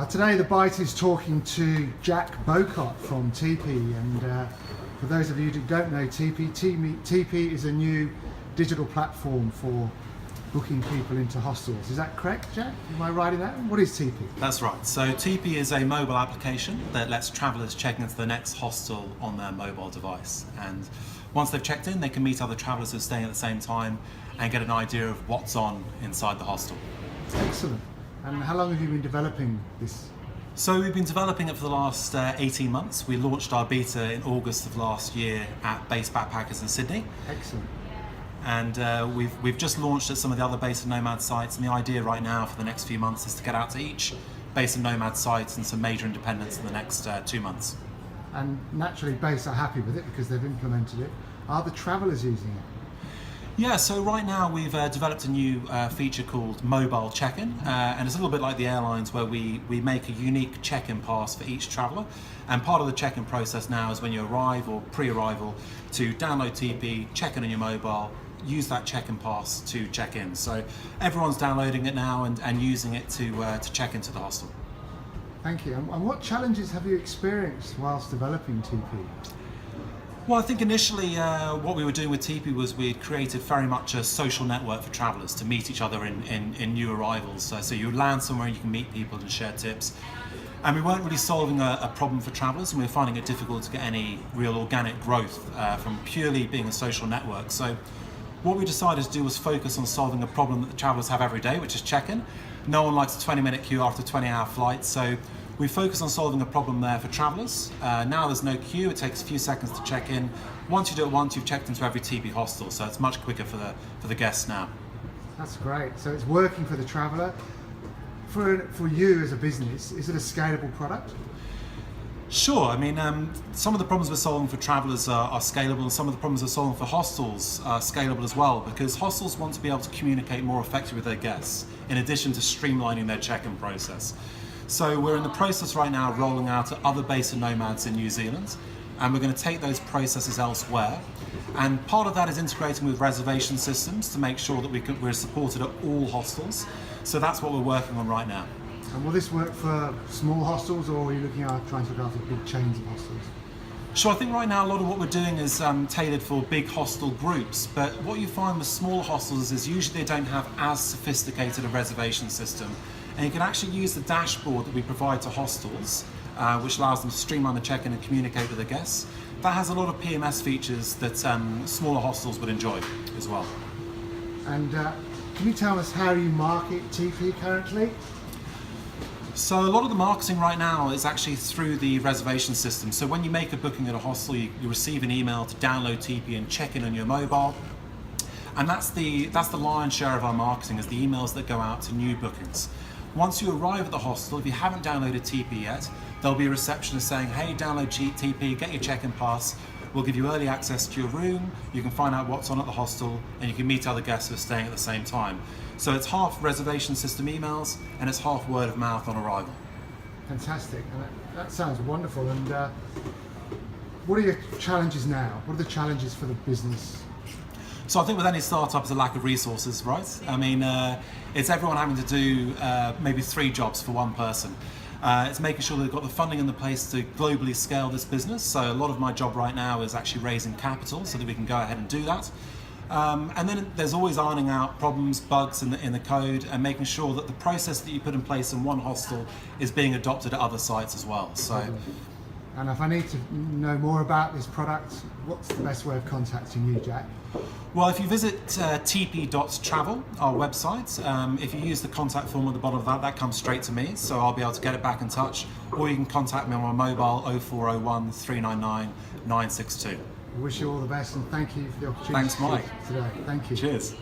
Today the Bite is talking to Jack Bocott from TP, and for those of you who don't know TP is a new digital platform for booking people into hostels. Is that correct, Jack? Am I right in that? What is TP? That's right. So TP is a mobile application that lets travellers check into the next hostel on their mobile device. And once they've checked in, they can meet other travellers who are staying at the same time and get an idea of what's on inside the hostel. Excellent. And how long have you been developing this? So we've been developing it for the last 18 months. We launched our beta in August of last year at Base Backpackers in Sydney. Excellent. And we've just launched at some of the other Base and Nomad sites, and the idea right now for the next few months is to get out to each Base and Nomad sites and some major independents in the next 2 months. And naturally Base are happy with it because they've implemented it. Are the travellers using it? Yeah, so right now we've developed a new feature called Mobile Check-in, and it's a little bit like the airlines where we make a unique check-in pass for each traveller. And part of the check-in process now is when you arrive or pre-arrival to download TP, check in on your mobile, use that check-in pass to check in. So everyone's downloading it now and using it to check into the hostel. Thank you. And what challenges have you experienced whilst developing TP? Well, I think initially what we were doing with TP was we had created very much a social network for travellers to meet each other in new arrivals. So you land somewhere and you can meet people and share tips. And we weren't really solving a problem for travellers, and we were finding it difficult to get any real organic growth from purely being a social network. So what we decided to do was focus on solving a problem that the travellers have every day, which is check-in. No one likes a 20-minute queue after a 20-hour flight, so we focus on solving a problem there for travellers. Now there's no queue, it takes a few seconds to check in. Once you do it once, you've checked into every TP hostel, so it's much quicker for the guests now. That's great. So it's working for the traveller. For you as a business, is it a scalable product? Sure, I mean, some of the problems we're solving for travellers are scalable, and some of the problems we're solving for hostels are scalable as well, because hostels want to be able to communicate more effectively with their guests, in addition to streamlining their check-in process. So we're in the process right now of rolling out at other Base and Nomads in New Zealand, and we're going to take those processes elsewhere. And part of that is integrating with reservation systems to make sure that we're supported at all hostels. So that's what we're working on right now. And will this work for small hostels, or are you looking at trying to look after big chains of hostels? Sure, I think right now a lot of what we're doing is tailored for big hostel groups, but what you find with smaller hostels is usually they don't have as sophisticated a reservation system. And you can actually use the dashboard that we provide to hostels, which allows them to streamline the check-in and communicate with the guests. That has a lot of PMS features that smaller hostels would enjoy as well. And can you tell us how you market TP currently? So a lot of the marketing right now is actually through the reservation system. So when you make a booking at a hostel, you receive an email to download TP and check in on your mobile. And that's the lion's share of our marketing, is the emails that go out to new bookings. Once you arrive at the hostel, if you haven't downloaded TP yet, there'll be a receptionist saying, hey, download TP, get your check-in pass. We'll give you early access to your room, you can find out what's on at the hostel, and you can meet other guests who are staying at the same time. So it's half reservation system emails, and it's half word of mouth on arrival. Fantastic, and that sounds wonderful. And what are your challenges now? What are the challenges for the business? So I think with any startup, it's a lack of resources, right? I mean, it's everyone having to do maybe 3 jobs for one person. It's making sure they've got the funding in the place to globally scale this business. So a lot of my job right now is actually raising capital so that we can go ahead and do that. And then there's always ironing out problems, bugs in the code, and making sure that the process that you put in place in one hostel is being adopted at other sites as well. So. And if I need to know more about this product, what's the best way of contacting you, Jack? Well, if you visit tp.travel, our website, if you use the contact form at the bottom of that comes straight to me, so I'll be able to get it back in touch, or you can contact me on my mobile 0401 399 962. I wish you all the best, and thank you for the opportunity. Thanks, Mike. Today. Thank you. Cheers.